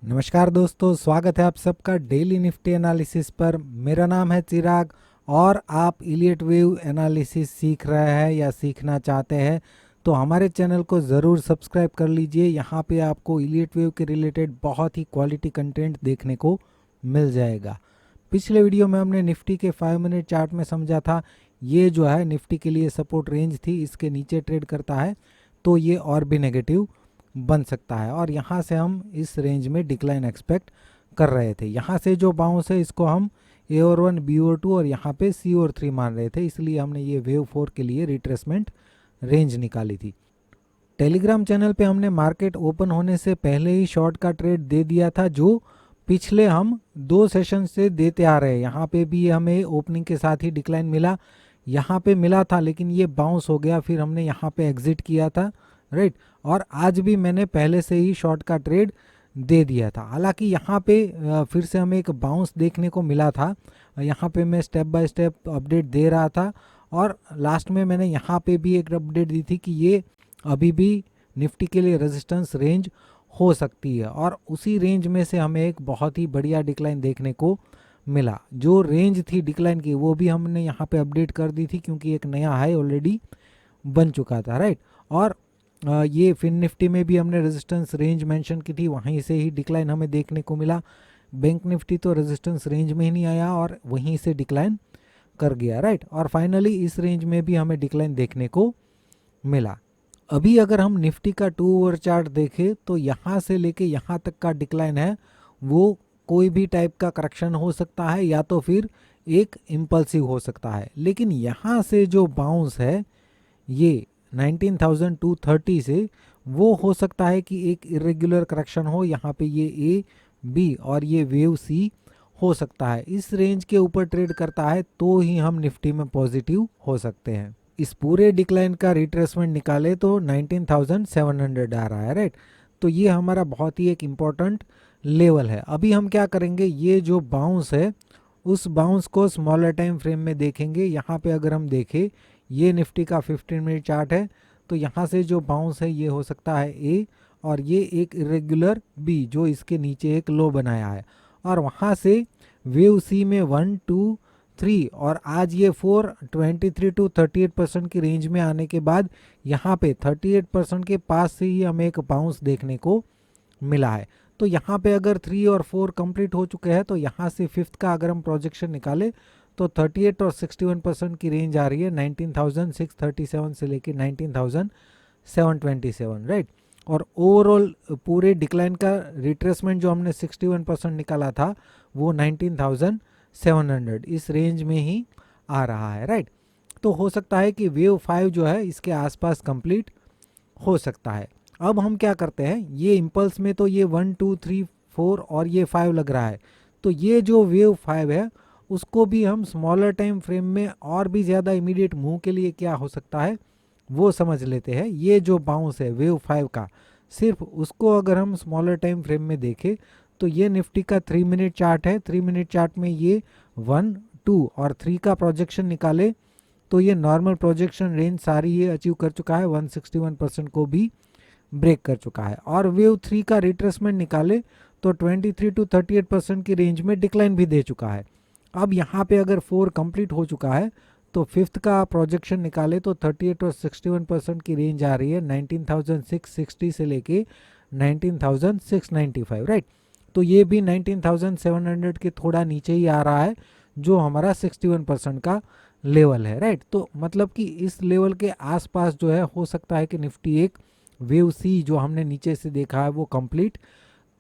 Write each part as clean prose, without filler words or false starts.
नमस्कार दोस्तों, स्वागत है आप सबका डेली निफ्टी एनालिसिस पर। मेरा नाम है चिराग और आप इलियट वेव एनालिसिस सीख रहे हैं या सीखना चाहते हैं तो हमारे चैनल को ज़रूर सब्सक्राइब कर लीजिए। यहाँ पे आपको इलियट वेव के रिलेटेड बहुत ही क्वालिटी कंटेंट देखने को मिल जाएगा। पिछले वीडियो में हमने निफ्टी के 5 मिनट चार्ट में समझा था, ये जो है निफ्टी के लिए सपोर्ट रेंज थी, इसके नीचे ट्रेड करता है तो ये और भी नेगेटिव बन सकता है और यहाँ से हम इस रेंज में डिक्लाइन एक्सपेक्ट कर रहे थे। यहाँ से जो बाउंस है इसको हम ए और 1 बी और 2 और यहाँ पे सी और 3 मान रहे थे, इसलिए हमने ये वेव 4 के लिए रिट्रेसमेंट रेंज निकाली थी। टेलीग्राम चैनल पे हमने मार्केट ओपन होने से पहले ही शॉर्ट का ट्रेड दे दिया था, जो पिछले हम 2 सेशन से देते आ रहे हैं। यहाँ पे भी हमें ओपनिंग के साथ ही डिक्लाइन मिला, यहाँ पे मिला था लेकिन ये बाउंस हो गया, फिर हमने यहाँ पे एग्जिट किया था, राइट। और आज भी मैंने पहले से ही शॉर्ट का ट्रेड दे दिया था। हालांकि यहाँ पे फिर से हमें एक बाउंस देखने को मिला था। यहाँ पे मैं स्टेप बाय स्टेप अपडेट दे रहा था और लास्ट में मैंने यहाँ पे भी एक अपडेट दी थी कि ये अभी भी निफ्टी के लिए रेजिस्टेंस रेंज हो सकती है और उसी रेंज में से हमें एक बहुत ही बढ़िया डिक्लाइन देखने को मिला। जो रेंज थी डिक्लाइन की वो भी हमने यहाँ पे अपडेट कर दी थी क्योंकि एक नया हाई ऑलरेडी बन चुका था, राइट। और ये फिन निफ्टी में भी हमने रेजिस्टेंस रेंज मेंशन की थी, वहीं से ही डिक्लाइन हमें देखने को मिला। बैंक निफ्टी तो रेजिस्टेंस रेंज में ही नहीं आया और वहीं से डिक्लाइन कर गया, राइट। और फाइनली इस रेंज में भी हमें डिक्लाइन देखने को मिला। अभी अगर हम निफ्टी का 2 आवर चार्ट देखें तो यहाँ से लेके यहाँ तक का डिक्लाइन है, वो कोई भी टाइप का करेक्शन हो सकता है या तो फिर एक इम्पल्सिव हो सकता है। लेकिन यहाँ से जो बाउंस है ये 19,230 से, वो हो सकता है कि एक इरेगुलर करेक्शन हो। यहाँ पे ये ए बी और ये वेव सी हो सकता है। इस रेंज के ऊपर ट्रेड करता है तो ही हम निफ्टी में पॉजिटिव हो सकते हैं। इस पूरे डिक्लाइन का रिट्रेसमेंट निकाले तो 19,700 आ रहा है, राइट। तो ये हमारा बहुत ही एक इम्पॉर्टेंट लेवल है। अभी हम क्या करेंगे, ये जो बाउंस है उस बाउंस को स्मॉलर टाइम फ्रेम में देखेंगे। यहाँ पे अगर हम देखें, ये निफ्टी का 15 मिनट चार्ट है तो यहाँ से जो बाउंस है ये हो सकता है ए और ये एक इरेगुलर बी जो इसके नीचे एक लो बनाया है, और वहाँ से वेव सी में 1 2 3 और आज ये 4 23 to 38% की रेंज में आने के बाद यहाँ पे 38% के पास से ही हमें एक बाउंस देखने को मिला है। तो यहाँ पे अगर 3 और 4 कंप्लीट हो चुके हैं तो यहाँ से फिफ्थ का अगर हम प्रोजेक्शन निकाले तो 38 और 61% की रेंज आ रही है 19,637 से लेके 19,727, राइट। और ओवरऑल पूरे डिक्लाइन का रिट्रेसमेंट जो हमने 61% निकाला था वो 19,700 इस रेंज में ही आ रहा है, राइट। तो हो सकता है कि वेव 5 जो है इसके आसपास कंप्लीट हो सकता है। अब हम क्या करते हैं, ये इम्पल्स में तो ये 1 2 3 4 और ये 5 लग रहा है, तो ये जो वेव 5 है उसको भी हम स्मॉलर टाइम फ्रेम में और भी ज़्यादा इमीडिएट मूव के लिए क्या हो सकता है वो समझ लेते हैं। ये जो बाउंस है वेव 5 का, सिर्फ उसको अगर हम स्मॉलर टाइम फ्रेम में देखें तो ये निफ्टी का 3 मिनट चार्ट है। 3 मिनट चार्ट में ये 1 2 और 3 का प्रोजेक्शन निकाले तो ये नॉर्मल प्रोजेक्शन रेंज सारी ये अचीव कर चुका है, 161% को भी ब्रेक कर चुका है। और वेव 3 का रिट्रेसमेंट निकाले तो 23 to 38% की रेंज में डिक्लाइन भी दे चुका है। अब यहाँ पे अगर 4 कंप्लीट हो चुका है तो फिफ्थ का प्रोजेक्शन निकाले तो 38 और 61% की रेंज आ रही है 19,660 से लेके 19,695, राइट। तो ये भी 19,700 के थोड़ा नीचे ही आ रहा है जो हमारा 61% का लेवल है, राइट। तो मतलब कि इस लेवल के आसपास जो है हो सकता है कि निफ्टी एक वेव सी जो हमने नीचे से देखा है वो कंप्लीट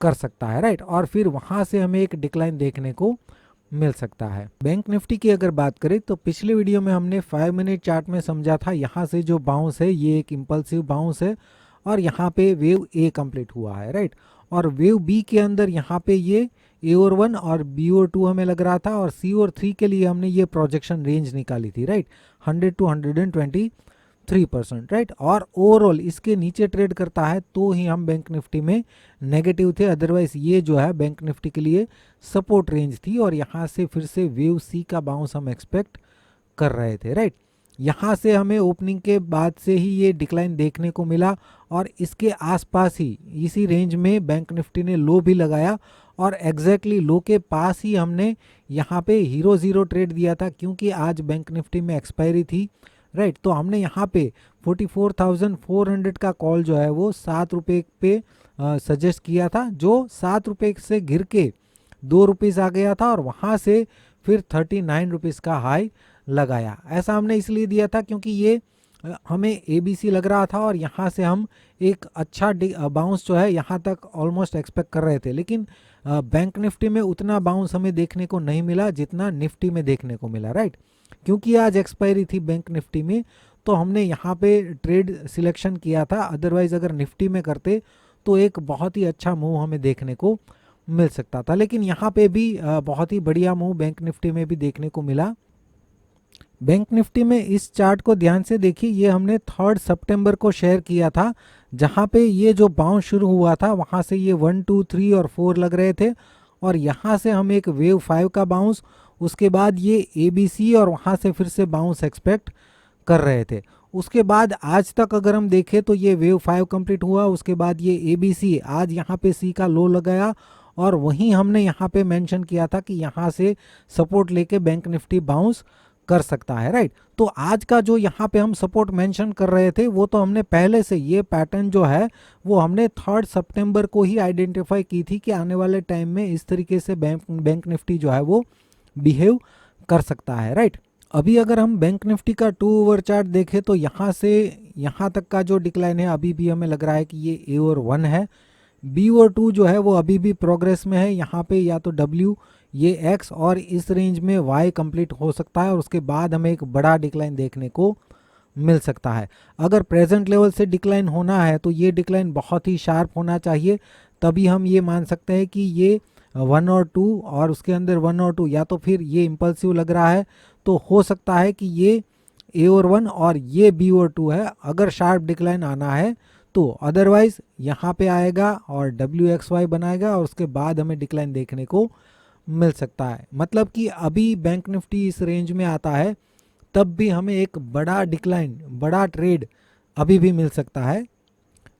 कर सकता है, राइट। और फिर वहाँ से हमें एक डिक्लाइन देखने को मिल सकता है। बैंक निफ्टी की अगर बात करें तो पिछले वीडियो में हमने 5 मिनट चार्ट में समझा था, यहाँ से जो बाउंस है ये एक इम्पल्सिव बाउंस है और यहाँ पे वेव ए कंप्लीट हुआ है, राइट। और वेव बी के अंदर यहाँ पे ये ए और 1 और बी और 2 हमें लग रहा था और सी और 3 के लिए हमने ये प्रोजेक्शन रेंज निकाली थी, राइट, 100 to 123%, राइट। और ओवरऑल इसके नीचे ट्रेड करता है तो ही हम बैंक निफ्टी में नेगेटिव थे, अदरवाइज ये जो है बैंक निफ्टी के लिए सपोर्ट रेंज थी और यहाँ से फिर से वेव सी का बाउंस हम एक्सपेक्ट कर रहे थे, राइट। यहाँ से हमें ओपनिंग के बाद से ही ये डिक्लाइन देखने को मिला और इसके आसपास ही इसी रेंज में बैंक निफ्टी ने लो भी लगाया और एग्जैक्टली लो के पास ही हमने यहाँ पे हीरो ज़ीरो ट्रेड दिया था, क्योंकि आज बैंक निफ्टी में एक्सपायरी थी, राइट। तो हमने यहाँ पे 44,400 का कॉल जो है वो 7 रुपये पे सजेस्ट किया था, जो 7 रुपये से गिर के 2 रुपीज़ आ गया था और वहाँ से फिर 39 रुपीज़ का हाई लगाया। ऐसा हमने इसलिए दिया था क्योंकि ये हमें ABC लग रहा था और यहाँ से हम एक अच्छा बाउंस जो है यहाँ तक ऑलमोस्ट एक्सपेक्ट कर रहे थे, लेकिन बैंक निफ्टी में उतना बाउंस हमें देखने को नहीं मिला जितना निफ्टी में देखने को मिला, राइट। क्योंकि आज एक्सपायरी थी बैंक निफ्टी में तो हमने यहाँ पे ट्रेड सिलेक्शन किया था, अदरवाइज अगर निफ्टी में करते तो एक बहुत ही अच्छा मूव हमें देखने को मिल सकता था। लेकिन यहाँ पे भी बहुत ही बढ़िया मूव बैंक निफ्टी में भी देखने को मिला। बैंक निफ्टी में इस चार्ट को ध्यान से देखिए, ये हमने 3 सितंबर को शेयर किया था, जहाँ पे ये जो बाउंस शुरू हुआ था वहाँ से ये 1 2 3 और 4 लग रहे थे और यहाँ से हम एक वेव 5 का बाउंस, उसके बाद ये ABC और वहाँ से फिर से बाउंस एक्सपेक्ट कर रहे थे। उसके बाद आज तक अगर हम देखें तो ये वेव 5 कंप्लीट हुआ, उसके बाद ये ABC आज यहाँ पे C का लो लगाया और वहीं हमने यहाँ पे मेंशन किया था कि यहाँ से सपोर्ट लेके बैंक निफ्टी बाउंस कर सकता है, राइट। तो आज का जो यहाँ पे हम सपोर्ट मेंशन कर रहे थे वो तो हमने पहले से, ये पैटर्न जो है वो हमने 3 सितंबर को ही आइडेंटिफाई की थी कि आने वाले टाइम में इस तरीके से बैंक निफ्टी जो है वो बिहेव कर सकता है, राइट। अभी अगर हम बैंक निफ्टी का 2 आवर चार्ट देखें तो यहाँ से यहाँ तक का जो डिक्लाइन है अभी भी हमें लग रहा है कि ये A और 1 है, B और 2 जो है वो अभी भी प्रोग्रेस में है। यहाँ पे या तो W, ये X और इस रेंज में Y कंप्लीट हो सकता है और उसके बाद हमें एक बड़ा डिक्लाइन देखने को मिल सकता है। अगर प्रेजेंट लेवल से डिक्लाइन होना है तो ये डिक्लाइन बहुत ही शार्प होना चाहिए, तभी हम ये मान सकते हैं कि ये 1 और 2 और उसके अंदर 1 और 2, या तो फिर ये इम्पल्सिव लग रहा है तो हो सकता है कि ये A और 1 और ये B और 2 है अगर शार्प डिक्लाइन आना है तो, अदरवाइज यहाँ पे आएगा और WXY बनाएगा और उसके बाद हमें डिक्लाइन देखने को मिल सकता है। मतलब कि अभी बैंक निफ्टी इस रेंज में आता है तब भी हमें एक बड़ा डिक्लाइन, बड़ा ट्रेड अभी भी मिल सकता है।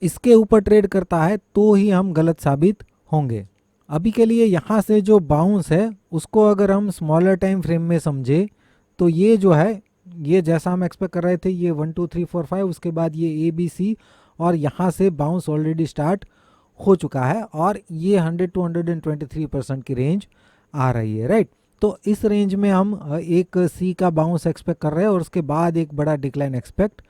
इसके ऊपर ट्रेड करता है तो ही हम गलत साबित होंगे। अभी के लिए यहाँ से जो बाउंस है उसको अगर हम स्मॉलर टाइम फ्रेम में समझे तो ये जो है ये जैसा हम एक्सपेक्ट कर रहे थे, ये 1 2 3 4 5, उसके बाद ये ABC और यहाँ से बाउंस ऑलरेडी स्टार्ट हो चुका है और ये 100 to 123% की रेंज आ रही है, राइट। तो इस रेंज में हम एक C का बाउंस एक्सपेक्ट कर रहे हैं और उसके बाद एक बड़ा डिक्लाइन एक्सपेक्ट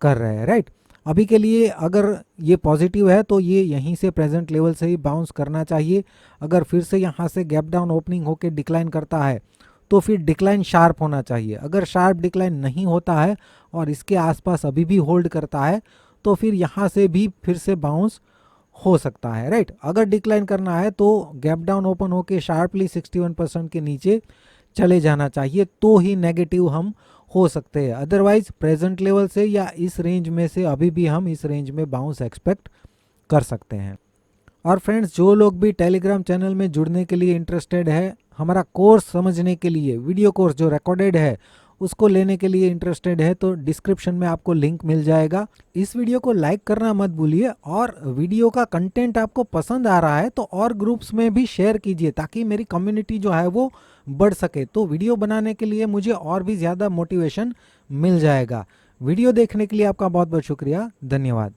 कर रहे हैं, राइट। अभी के लिए अगर ये पॉजिटिव है तो ये यहीं से प्रेजेंट लेवल से ही बाउंस करना चाहिए। अगर फिर से यहाँ से गैप डाउन ओपनिंग होकर डिक्लाइन करता है तो फिर डिक्लाइन शार्प होना चाहिए। अगर शार्प डिक्लाइन नहीं होता है और इसके आसपास अभी भी होल्ड करता है तो फिर यहाँ से भी फिर से बाउंस हो सकता है, राइट। अगर डिक्लाइन करना है तो गैप डाउन ओपन होके शार्पली 61% के नीचे चले जाना चाहिए तो ही नेगेटिव हम हो सकते हैं, अदरवाइज प्रेजेंट लेवल से या इस रेंज में से अभी भी हम इस रेंज में बाउंस एक्सपेक्ट कर सकते हैं। और फ्रेंड्स, जो लोग भी टेलीग्राम चैनल में जुड़ने के लिए इंटरेस्टेड है, हमारा कोर्स समझने के लिए, वीडियो कोर्स जो रिकॉर्डेड है उसको लेने के लिए इंटरेस्टेड है तो डिस्क्रिप्शन में आपको लिंक मिल जाएगा। इस वीडियो को लाइक करना मत भूलिए और वीडियो का कंटेंट आपको पसंद आ रहा है तो और ग्रुप्स में भी शेयर कीजिए ताकि मेरी कम्युनिटी जो है वो बढ़ सके। तो वीडियो बनाने के लिए मुझे और भी ज़्यादा मोटिवेशन मिल जाएगा। वीडियो देखने के लिए आपका बहुत बहुत शुक्रिया, धन्यवाद।